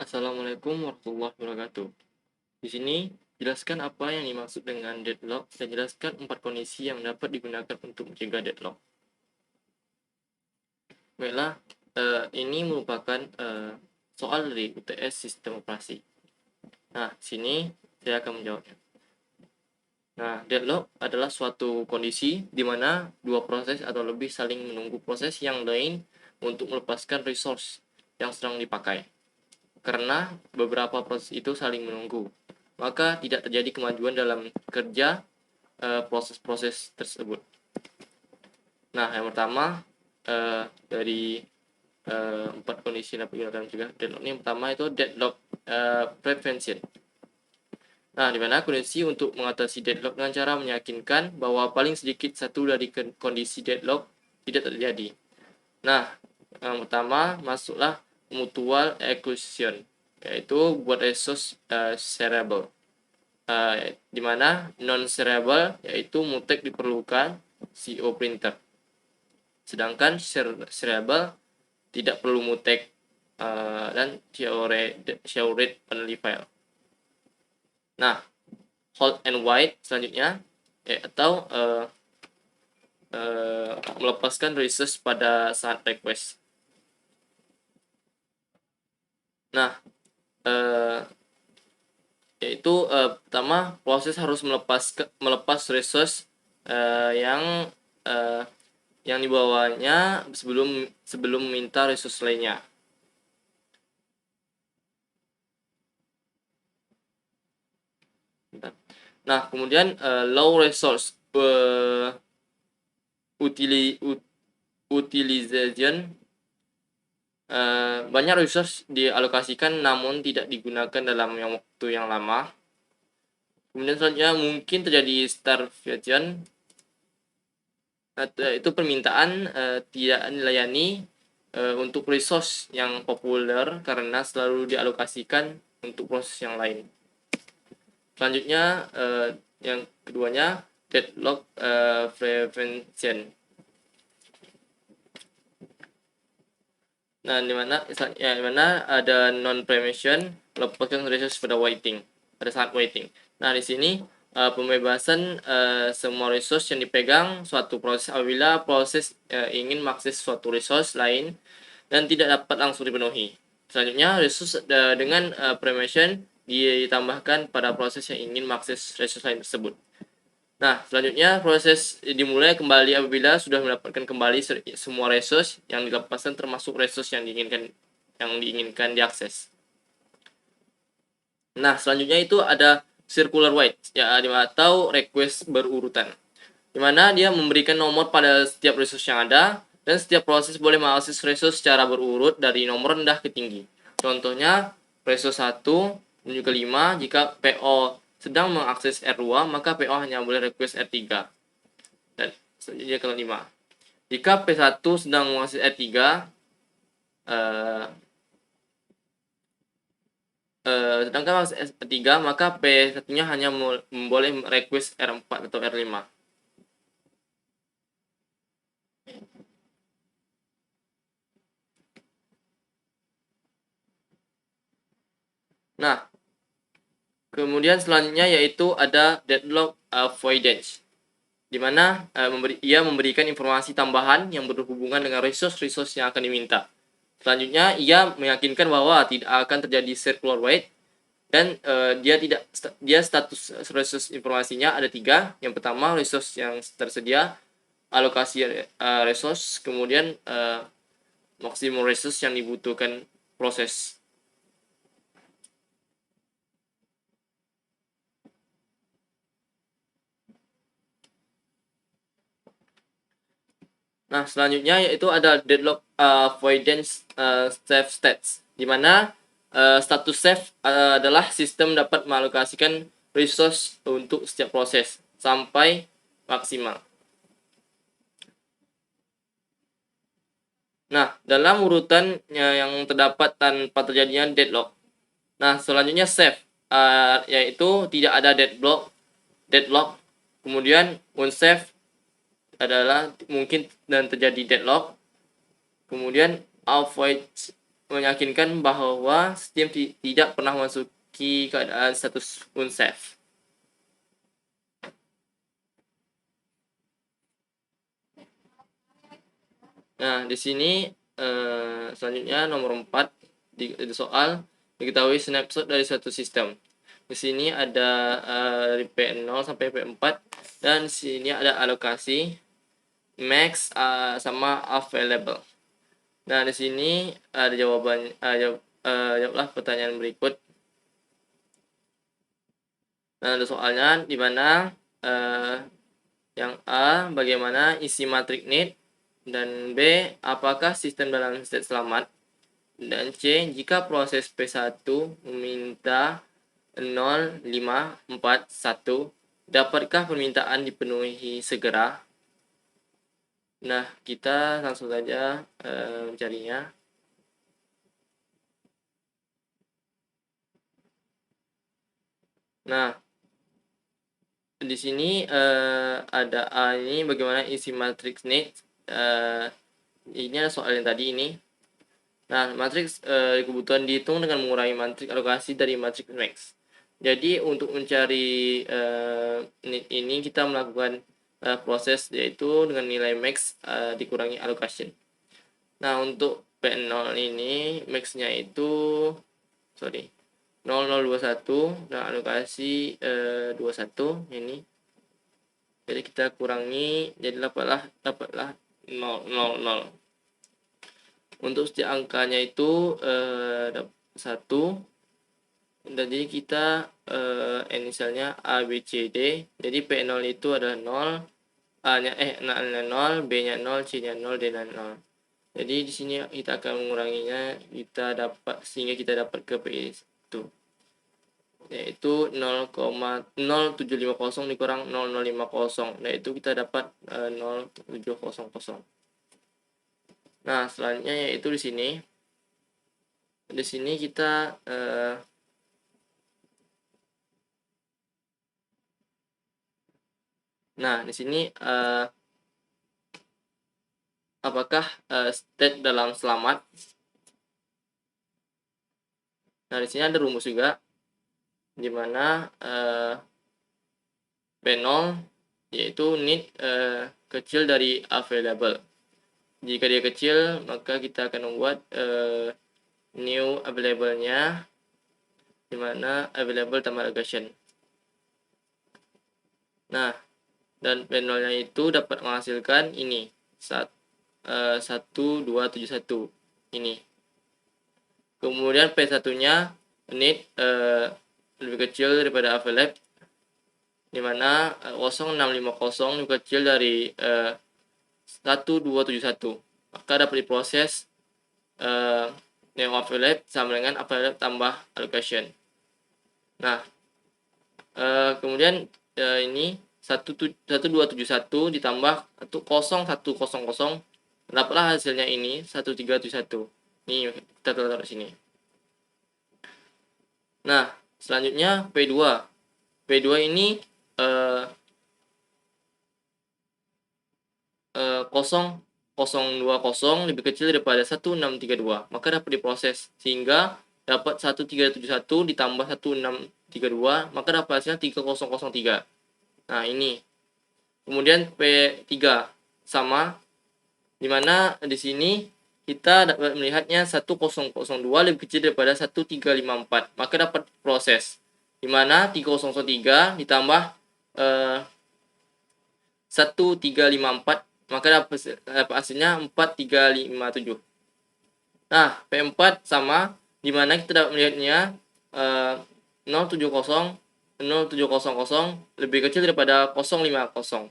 Assalamualaikum warahmatullahi wabarakatuh. Di sini, jelaskan apa yang dimaksud dengan deadlock dan jelaskan 4 kondisi yang dapat digunakan untuk mencegah deadlock. Baiklah, ini merupakan soal dari UTS Sistem Operasi. Nah, sini saya akan menjawabnya. Nah, deadlock adalah suatu kondisi di mana dua proses atau lebih saling menunggu proses yang lain untuk melepaskan resource yang sedang dipakai. Karena beberapa proses itu saling menunggu, maka tidak terjadi kemajuan dalam kerja proses-proses tersebut. Nah, yang pertama dari 4 kondisi yang dapat digunakan juga deadlock ini, yang pertama itu deadlock prevention. Nah, di mana kondisi untuk mengatasi deadlock dengan cara meyakinkan bahwa paling sedikit satu dari kondisi deadlock tidak terjadi. Nah, yang pertama masuklah mutual exclusion, yaitu buat resource shareable, di mana non shareable yaitu mutek diperlukan CO printer, sedangkan shareable tidak perlu mutek dan shared peneliti file. Nah, hold and wait selanjutnya atau melepaskan resource pada saat request. Nah, yaitu pertama proses harus melepas resource yang dibawanya sebelum meminta resource lainnya. Nah, kemudian low resource utilization, banyak resource dialokasikan namun tidak digunakan dalam waktu yang lama. Kemudian selanjutnya mungkin terjadi starvation, itu permintaan tidak dilayani untuk resource yang populer karena selalu dialokasikan untuk proses yang lain. Selanjutnya yang keduanya deadlock prevention. Nah, di mana ada non prevention, melepaskan resource pada saat waiting. Nah, di sini pembebasan semua resource yang dipegang suatu proses apabila proses ingin mengakses suatu resource lain dan tidak dapat langsung dipenuhi. Selanjutnya, resource dengan prevention ditambahkan pada proses yang ingin mengakses resource lain tersebut. Nah, selanjutnya proses dimulai kembali apabila sudah mendapatkan kembali semua resource yang dilepaskan, termasuk resource yang diinginkan diakses. Nah, selanjutnya itu ada circular wait, ya, atau request berurutan, di mana dia memberikan nomor pada setiap resource yang ada dan setiap proses boleh mengakses resource secara berurut dari nomor rendah ke tinggi. Contohnya resource 1 menuju ke 5, jika PO sedang mengakses R2, maka PO hanya boleh request R3. Dan selanjutnya ke 5. Jika P1 sedang mengakses R3, sedangkan mengakses R3, maka P1-nya hanya boleh request R4 atau R5. Nah, kemudian selanjutnya yaitu ada deadlock avoidance, di mana ia memberikan informasi tambahan yang berhubungan dengan resource yang akan diminta. Selanjutnya, ia meyakinkan bahwa tidak akan terjadi circular wait dan dia status resource informasinya ada 3. Yang pertama, resource yang tersedia, alokasi resource, kemudian maksimum resource yang dibutuhkan proses. Nah, selanjutnya yaitu ada deadlock avoidance safe states, di mana status safe adalah sistem dapat mengalokasikan resource untuk setiap proses sampai maksimal. Nah, dalam urutan yang terdapat tanpa terjadinya deadlock. Nah, selanjutnya safe, yaitu tidak ada deadlock. Kemudian unsafe adalah mungkin dan terjadi deadlock. Kemudian avoid meyakinkan bahwa sistem tidak pernah memasuki keadaan status unsafe. Nah, di sini selanjutnya nomor 4 di soal diketahui snapshot dari suatu sistem. Di sini ada dari P0 sampai P4 dan di sini ada alokasi, max sama available. Nah, di sini ada jawaban jawablah pertanyaan berikut. Nah, ada soalnya di mana yang A, bagaimana isi matriks need, dan B, apakah sistem dalam state selamat, dan C, jika proses P1 meminta 0541, dapatkah permintaan dipenuhi segera? Nah, kita langsung saja mencarinya. Nah, di sini ada A ini bagaimana isi matriks need. Ini ada soal yang tadi ini. Nah, matriks kebutuhan dihitung dengan mengurangi matriks alokasi dari matriks max. Jadi untuk mencari need ini kita melakukan proses yaitu dengan nilai max dikurangi allocation. Nah, untuk P0 ini max-nya itu 0021 dan alokasi 21 ini. Jadi kita kurangi, jadi dapatlah 000. Untuk setiap angkanya itu 1, dan jadi kita inisialnya A, B, C, D. Jadi P0 itu adalah 0, A-nya 0, B-nya 0, C-nya 0, D-nya 0. Jadi di sini kita akan menguranginya sehingga kita dapat ke P itu, yaitu 0,0750 dikurang 0050, yaitu kita dapat 0700. Nah, selanjutnya yaitu di sini. Di sini kita nah, di sini apakah state dalam selamat? Nah, di sini ada rumus juga di mana P0 yaitu need kecil dari available. Jika dia kecil, maka kita akan membuat new available-nya di mana available tambah allocation. Nah, dan P0-nya itu dapat menghasilkan ini 1271 ini. Kemudian P1-nya need lebih kecil daripada available, di mana 0650 lebih kecil dari 1271, maka dapat diproses new available sama dengan available tambah allocation. Nah, kemudian ini 1271 ditambah 0100, dapatlah hasilnya ini 1371. Ini kita taruh di sini. Nah, selanjutnya P2. P2 ini 0020 lebih kecil daripada 1632, maka dapat diproses sehingga dapat 1371 ditambah 1632, maka dapat hasilnya 3003. Nah, ini. Kemudian P3 sama, dimana di sini kita dapat melihatnya 1002 lebih kecil daripada 1354, maka dapat proses, dimana 3003 ditambah 1354, maka dapat hasilnya 4357. Nah, P4 sama, dimana kita dapat melihatnya 070 lebih kecil daripada 050.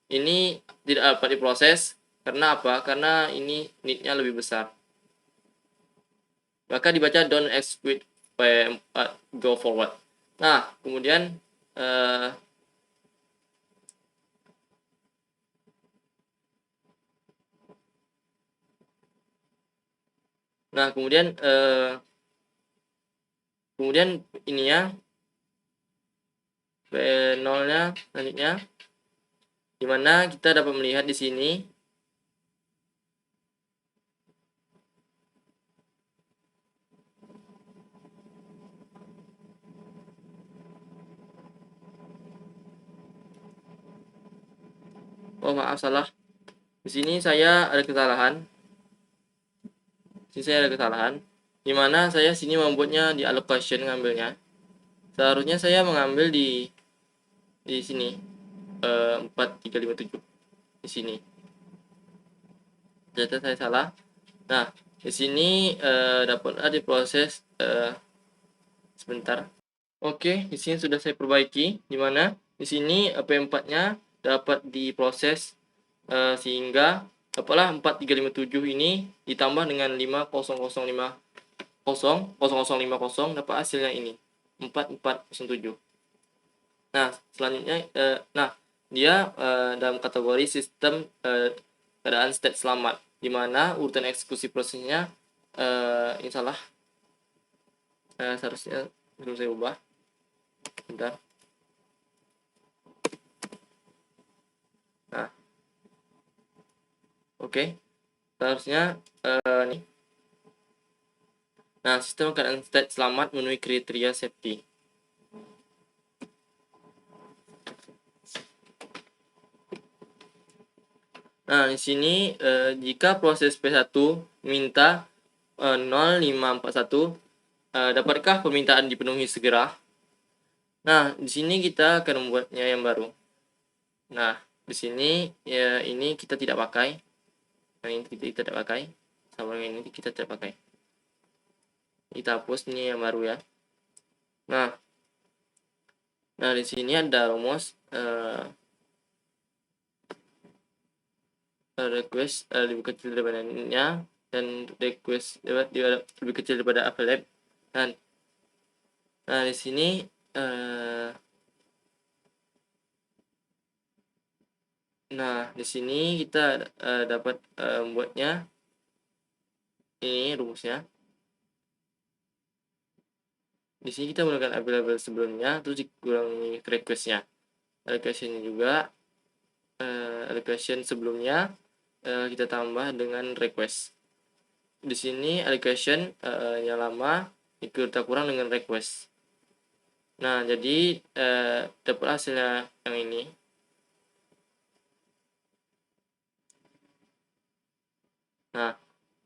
Ini tidak dapat diproses karena apa? Karena ini need-nya lebih besar. Maka dibaca don't execute P4, go forward. Nah, kemudian kemudian ininya P0-nya selanjutnya, dimana kita dapat melihat di sini Oh maaf, salah. Di sini saya ada kesalahan. Di mana saya sini membuatnya di allocation ngambilnya. Seharusnya saya mengambil di sini 4357 di sini. Ternyata saya salah. Nah, di sini dapatlah diproses sebentar. Oke, di sini sudah saya perbaiki, di mana di sini P4-nya dapat diproses sehingga dapatlah 4357 ini ditambah dengan 5050 dapat hasilnya ini 4407. Nah, selanjutnya dia dalam kategori sistem keadaan state selamat, di mana urutan eksekusi prosesnya ini salah. Seharusnya belum saya ubah. Bentar. Nah, oke. Seharusnya nih. Nah, sistem keadaan state selamat memenuhi kriteria safety. Nah, di sini jika proses P1 minta 0541, dapatkah permintaan dipenuhi segera? Nah, di sini kita akan membuatnya yang baru. Nah, di sini ya ini kita tidak pakai. Nah, ini kita tidak pakai. Sama yang ini kita tidak pakai. Kita hapus ini yang baru ya. Nah, di sini ada rumus request lebih kecil daripada nya, dan request lebih kecil daripada available. Dan nah di sini kita dapat membuatnya ini rumusnya. Di sini kita menggunakan available sebelumnya, terus dikurangi requestnya. Allocation juga allocation sebelumnya kita tambah dengan request. Di sini allocation yang lama kita kurang dengan request. Nah, jadi dapat hasilnya yang ini. Nah,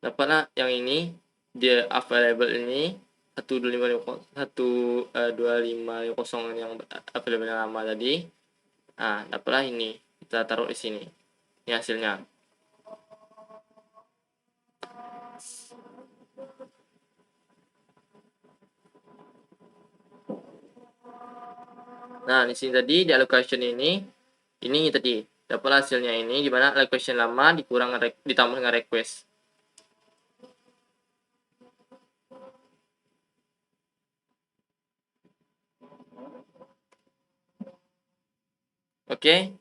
dapatlah yang ini, dia available ini 12550 yang available yang lama tadi. Nah, dapatlah ini. Kita taruh di sini. Ini hasilnya. Nah, di sini tadi di allocation ini tadi dapat hasilnya ini, di mana allocation lama ditambah dengan request. Oke.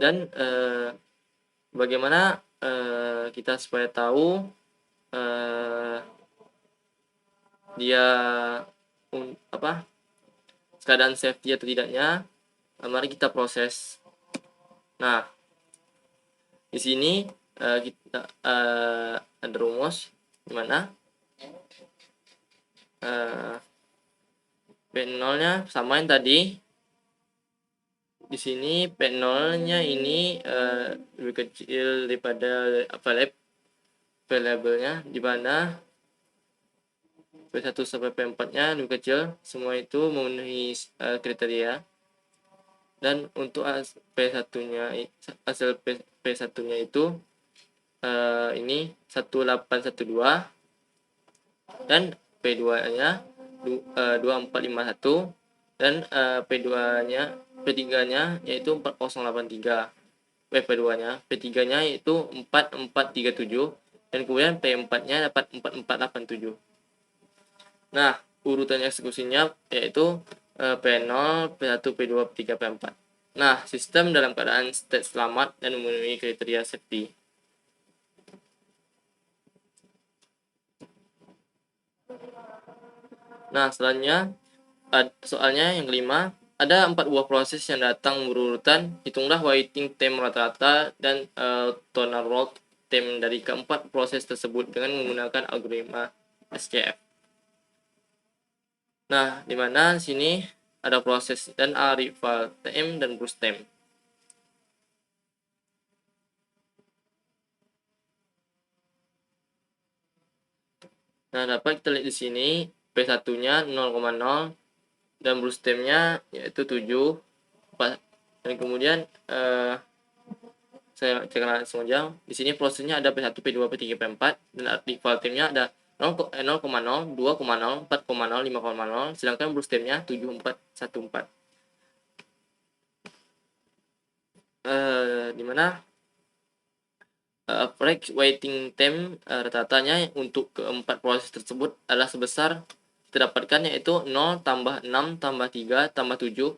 Dan bagaimana kita supaya tahu dia keadaan safety atau tidaknya? Mari kita proses. Nah, di sini kita ada rumus di mana P0-nya sama yang tadi. Di sini P0-nya ini lebih kecil daripada available-nya, di mana P1 sampai P4-nya lebih kecil. Semua itu memenuhi kriteria. Dan untuk P1-nya, hasil P1-nya itu ini 1812, dan P2-nya 2451, dan P3-nya yaitu 4083. P2-nya, P3-nya yaitu 4437, dan kemudian P4-nya dapat 4487. Nah, urutan eksekusinya yaitu P0, P1, P2, P3, P4. Nah, sistem dalam keadaan state selamat dan memenuhi kriteria safety. Nah, selanjutnya soalnya yang kelima, ada 4 buah proses yang datang berurutan. Hitunglah waiting time rata-rata dan turnaround time dari keempat proses tersebut dengan menggunakan algoritma SKF. Nah, di mana sini ada proses dan rival TM dan Brustem. Nah, dapat kita lihat di sini P1-nya 0,0 dan Brustemnya yaitu 7. Dan kemudian saya cek langsung aja. Di sini prosesnya ada P1, P2, P3, P4 dan rival timnya ada 0,0, 2,0, 4,0, 5,0, sedangkan Brustemnya 7, 4, 1, 4. Dimana average waiting time rata-ratanya untuk keempat proses tersebut adalah sebesar kita dapatkan yaitu 0 tambah 6 tambah 3 tambah 7,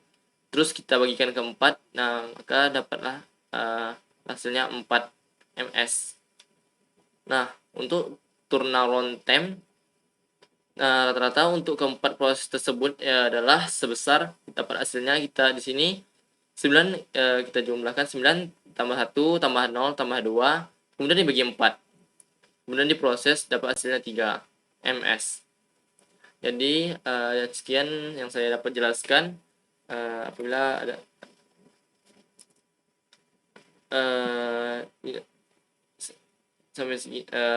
terus kita bagikan ke 4, nah maka dapatlah hasilnya 4 ms. Nah, untuk turnaround time, nah rata-rata untuk keempat proses tersebut adalah sebesar, dapat hasilnya kita di sini 9, kita jumlahkan 9 tambah 1 tambah 0 tambah 2, kemudian dibagi 4, kemudian diproses dapat hasilnya 3 ms. Jadi sekian yang saya dapat jelaskan. Apabila ada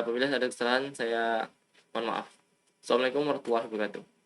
apabila ada kesalahan saya mohon maaf. Assalamualaikum warahmatullahi wabarakatuh.